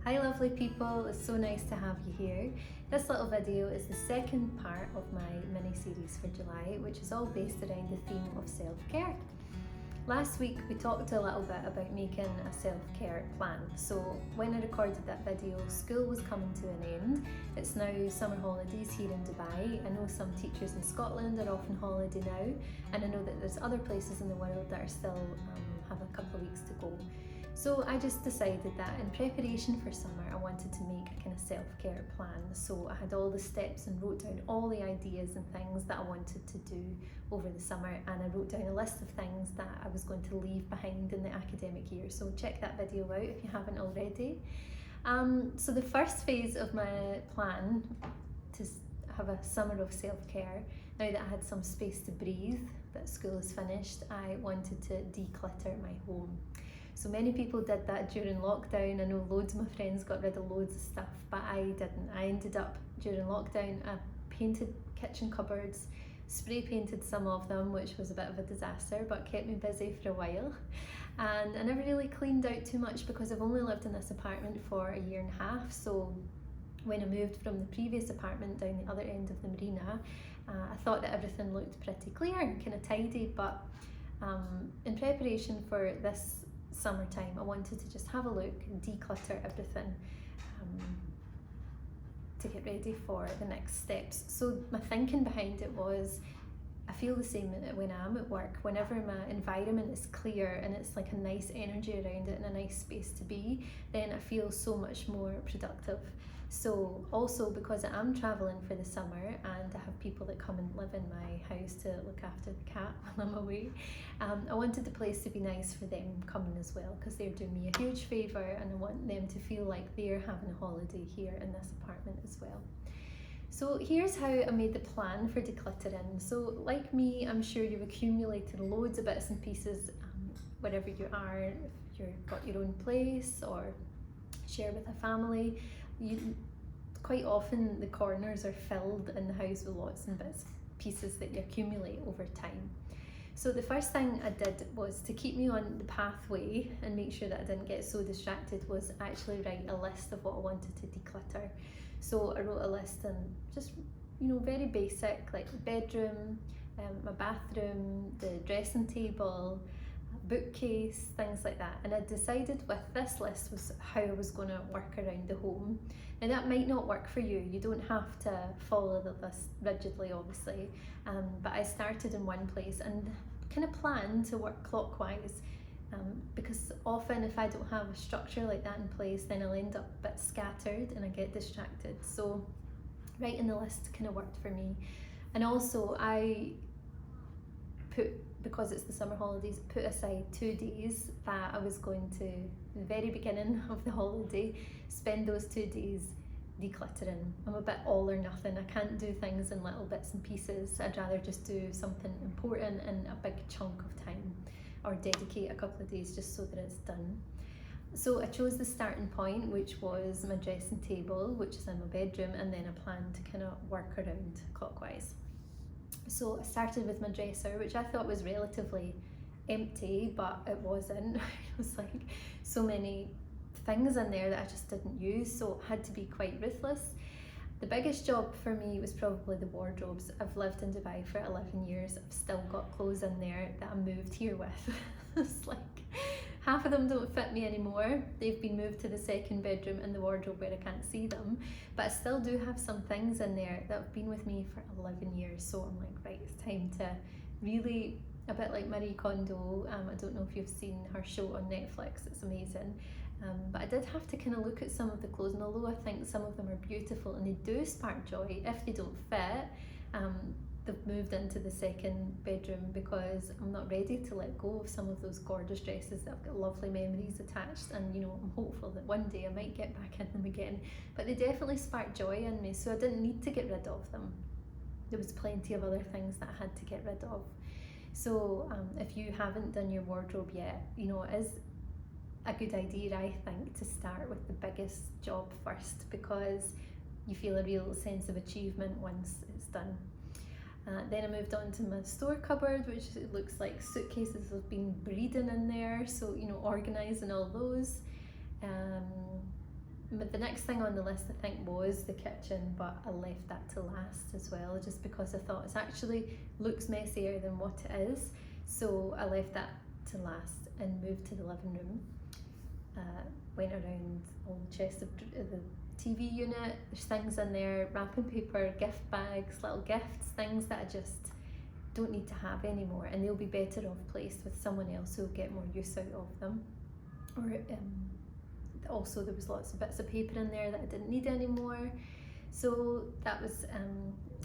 Hi lovely people, it's so nice to have you here. This little video is the second part of my mini-series for July, which is all based around the theme of self-care. Last week we talked a little bit about making a self-care plan. So when I recorded that video, school was coming to an end. It's now summer holidays here in Dubai. I know some teachers in Scotland are off on holiday now, and I know that there's other places in the world that are still have a couple of weeks to go. So I just decided that in preparation for summer I wanted to make a kind of self-care plan. So I had all the steps and wrote down all the ideas and things that I wanted to do over the summer, and I wrote down a list of things that I was going to leave behind in the academic year. So check that video out if you haven't already. So the first phase of my plan to have a summer of self-care, now that I had some space to breathe, that school is finished, I wanted to declutter my home. So many people did that during lockdown. I know loads of my friends got rid of loads of stuff, but I didn't. I ended up during lockdown, I painted kitchen cupboards, spray painted some of them, which was a bit of a disaster, but kept me busy for a while. And I never really cleaned out too much because I've only lived in this apartment for a year and a half. So when I moved from the previous apartment down the other end of the marina, I thought that everything looked pretty clear and kind of tidy, but in preparation for this summertime I wanted to just have a look and declutter everything to get ready for the next steps. So my thinking behind it was, I feel the same when I'm at work. Whenever my environment is clear and it's like a nice energy around it and a nice space to be, then I feel so much more productive. So also because I am travelling for the summer and I have people that come and live in my house to look after the cat while I'm away, I wanted the place to be nice for them coming as well, because they're doing me a huge favour and I want them to feel like they're having a holiday here in this apartment as well. So here's how I made the plan for decluttering. So like me, I'm sure you've accumulated loads of bits and pieces wherever you are, if you've got your own place or share with a family. Quite often the corners are filled in the house with lots and bits pieces that you accumulate over time. So the first thing I did was, to keep me on the pathway and make sure that I didn't get so distracted, was actually write a list of what I wanted to declutter. So I wrote a list, and just, very basic, like the bedroom, my bathroom, the dressing table, bookcase, things like that. And I decided with this list was how I was going to work around the home. Now that might not work for you, you don't have to follow the list rigidly obviously, but I started in one place and kind of planned to work clockwise, because often if I don't have a structure like that in place, then I'll end up a bit scattered and I get distracted. So writing the list kind of worked for me. And also I because it's the summer holidays, put aside 2 days that I was going to, the very beginning of the holiday, spend those 2 days decluttering. I'm a bit all or nothing. I can't do things in little bits and pieces. I'd rather just do something important in a big chunk of time, or dedicate a couple of days just so that it's done. So I chose the starting point, which was my dressing table, which is in my bedroom, and then I planned to kind of work around clockwise. So I started with my dresser, which I thought was relatively empty, but it wasn't. It was like so many things in there that I just didn't use, so I had to be quite ruthless. The biggest job for me was probably the wardrobes. I've lived in Dubai for 11 years. I've still got clothes in there that I moved here with. It's like half of them don't fit me anymore. They've been moved to the second bedroom in the wardrobe where I can't see them. But I still do have some things in there that have been with me for 11 years. So I'm like, right, it's time to really, a bit like Marie Kondo. I don't know if you've seen her show on Netflix, it's amazing. But I did have to kind of look at some of the clothes, and although I think some of them are beautiful and they do spark joy, if they don't fit, they've moved into the second bedroom, because I'm not ready to let go of some of those gorgeous dresses that I've got lovely memories attached, and I'm hopeful that one day I might get back in them again. But they definitely spark joy in me, so I didn't need to get rid of them. There was plenty of other things that I had to get rid of. So if you haven't done your wardrobe yet, it is a good idea, I think, to start with the biggest job first, because you feel a real sense of achievement once it's done. Then I moved on to my store cupboard, which looks like suitcases have been breeding in there, so organising all those. but the next thing on the list I think was the kitchen, but I left that to last as well, just because I thought it actually looks messier than what it is. So I left that to last and moved to the living room. Went around all the chests of the TV unit. There's things in there, wrapping paper, gift bags, little gifts, things that I just don't need to have anymore, and they'll be better off placed with someone else who'll get more use out of them. Or also there was lots of bits of paper in there that I didn't need anymore, so that was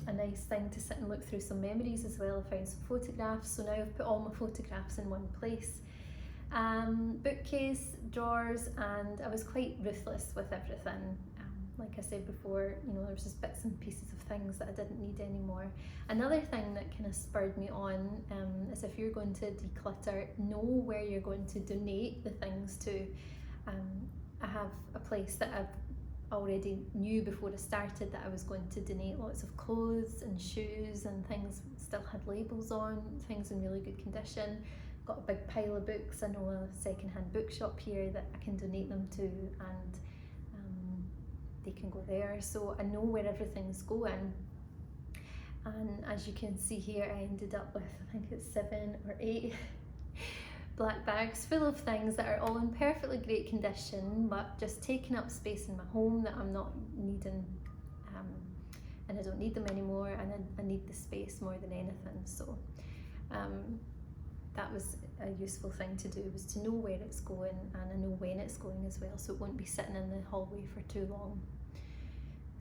a nice thing to sit and look through some memories as well. I found some photographs, so now I've put all my photographs in one place. Bookcase, drawers, and I was quite ruthless with everything. Like I said before, you know, there's just bits and pieces of things that I didn't need anymore. Another thing that kind of spurred me on is, if you're going to declutter, know where you're going to donate the things to. I have a place that I've already knew before I started that I was going to donate lots of clothes and shoes and things still had labels on, things in really good condition. Got a big pile of books. I know a second-hand bookshop here that I can donate them to, and they can go there. So I know where everything's going. And as you can see here, I ended up with, I think it's 7 or 8 black bags full of things that are all in perfectly great condition, but just taking up space in my home that I'm not needing, and I don't need them anymore, and I need the space more than anything. So that was a useful thing to do, was to know where it's going, and I know when it's going as well, so it won't be sitting in the hallway for too long.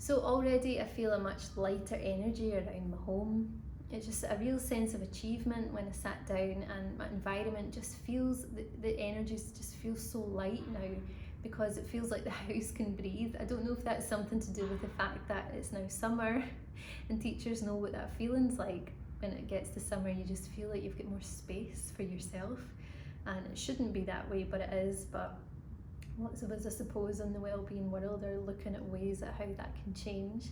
So already I feel a much lighter energy around my home. It's just a real sense of achievement when I sat down, and my environment just feels, the energies just feel so light now, because it feels like the house can breathe. I don't know if that's something to do with the fact that it's now summer, and teachers know what that feeling's like. When it gets to summer, you just feel like you've got more space for yourself, and it shouldn't be that way, but it is. But lots of us, I suppose, in the wellbeing world are looking at ways at how that can change.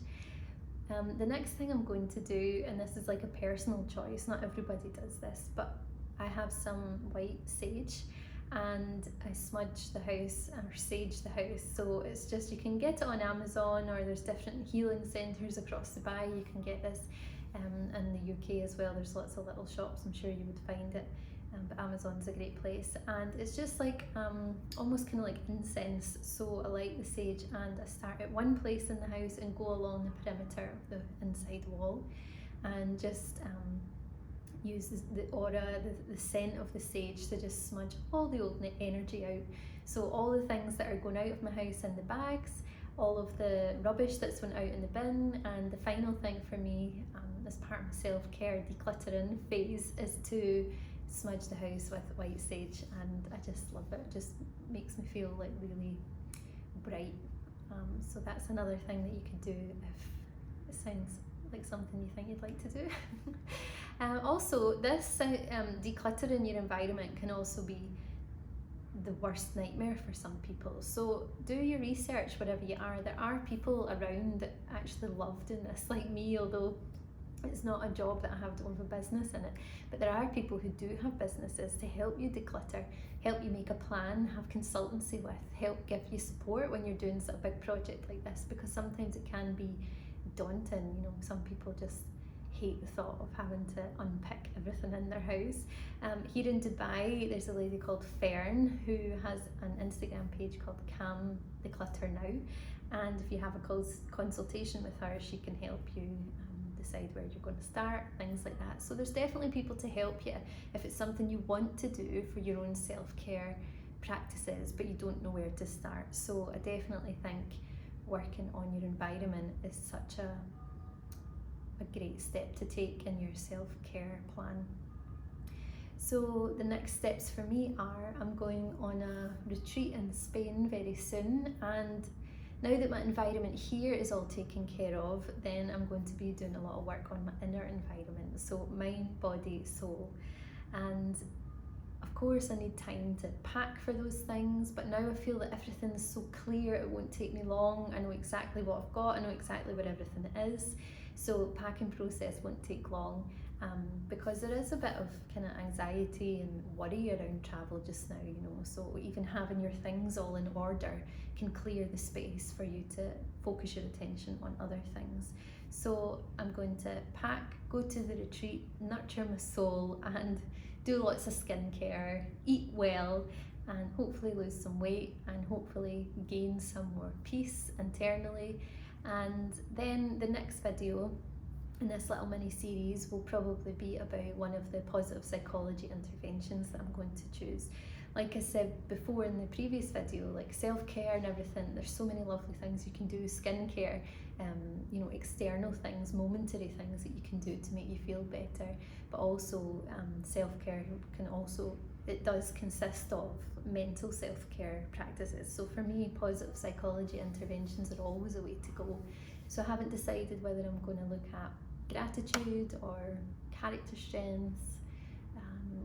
The next thing I'm going to do, and this is like a personal choice, not everybody does this, but I have some white sage, and I smudge the house or sage the house. So it's just, you can get it on Amazon, or there's different healing centres across the bay. You can get this in the UK as well. There's lots of little shops, I'm sure you would find it, but Amazon's a great place. And it's just like almost kind of like incense. So I light the sage, and I start at one place in the house and go along the perimeter of the inside wall, and just use the aura, the scent of the sage to just smudge all the old energy out. So all the things that are going out of my house in the bags, all of the rubbish that's went out in the bin, and the final thing for me, as part of my self-care decluttering phase, is to smudge the house with white sage, and I just love it. It just makes me feel like really bright. So that's another thing that you could do if it sounds like something you think you'd like to do. Also, this decluttering your environment can also be the worst nightmare for some people. So do your research wherever you are. There are people around that actually love doing this, like me, although it's not a job that I have, don't have a business in it. But there are people who do have businesses to help you declutter, help you make a plan, have consultancy with, help give you support when you're doing a big project like this, because sometimes it can be daunting. You know, some people just hate the thought of having to unpick everything in their house. Here in Dubai, there's a lady called Fearne who has an Instagram page called Calm Declutter Now, and if you have a consultation with her, she can help you decide where you're going to start, things like that. So there's definitely people to help you if it's something you want to do for your own self-care practices, but you don't know where to start. So I definitely think working on your environment is such a great step to take in your self-care plan. So the next steps for me are, I'm going on a retreat in Spain very soon, and now that my environment here is all taken care of, then I'm going to be doing a lot of work on my inner environment, so mind, body, soul. And of course I need time to pack for those things, but now I feel that everything's so clear, it won't take me long. I know exactly what I've got, I know exactly where everything is, so packing process won't take long. because there is a bit of kind of anxiety and worry around travel just now, you know, so even having your things all in order can clear the space for you to focus your attention on other things. So I'm going to pack, go to the retreat, nurture my soul, and do lots of skincare, eat well, and hopefully lose some weight, and hopefully gain some more peace internally. And then the next video in this little mini series will probably be about one of the positive psychology interventions that I'm going to choose. Like I said before in the previous video, like self-care and everything, there's so many lovely things you can do. Skincare, you know, external things, momentary things that you can do to make you feel better, but also self-care can also, it does consist of mental self-care practices. So for me, positive psychology interventions are always a way to go. So I haven't decided whether I'm going to look at gratitude or character strengths,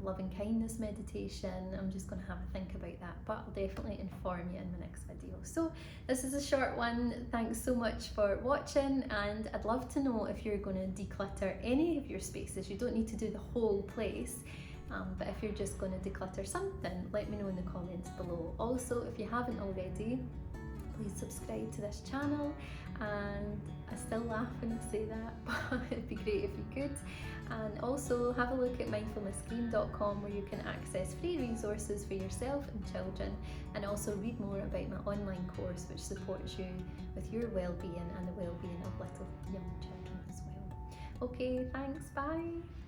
loving kindness meditation. I'm just going to have a think about that, but I'll definitely inform you in the next video. So this is a short one. Thanks so much for watching, and I'd love to know if you're going to declutter any of your spaces. You don't need to do the whole place, but if you're just going to declutter something, let me know in the comments below. Also, if you haven't already, please subscribe to this channel, and I still laugh when I say that, but it'd be great if you could. And also have a look at mindfulnessgreen.com, where you can access free resources for yourself and children, and also read more about my online course which supports you with your well-being and the well-being of little young children as well. Okay, thanks, bye.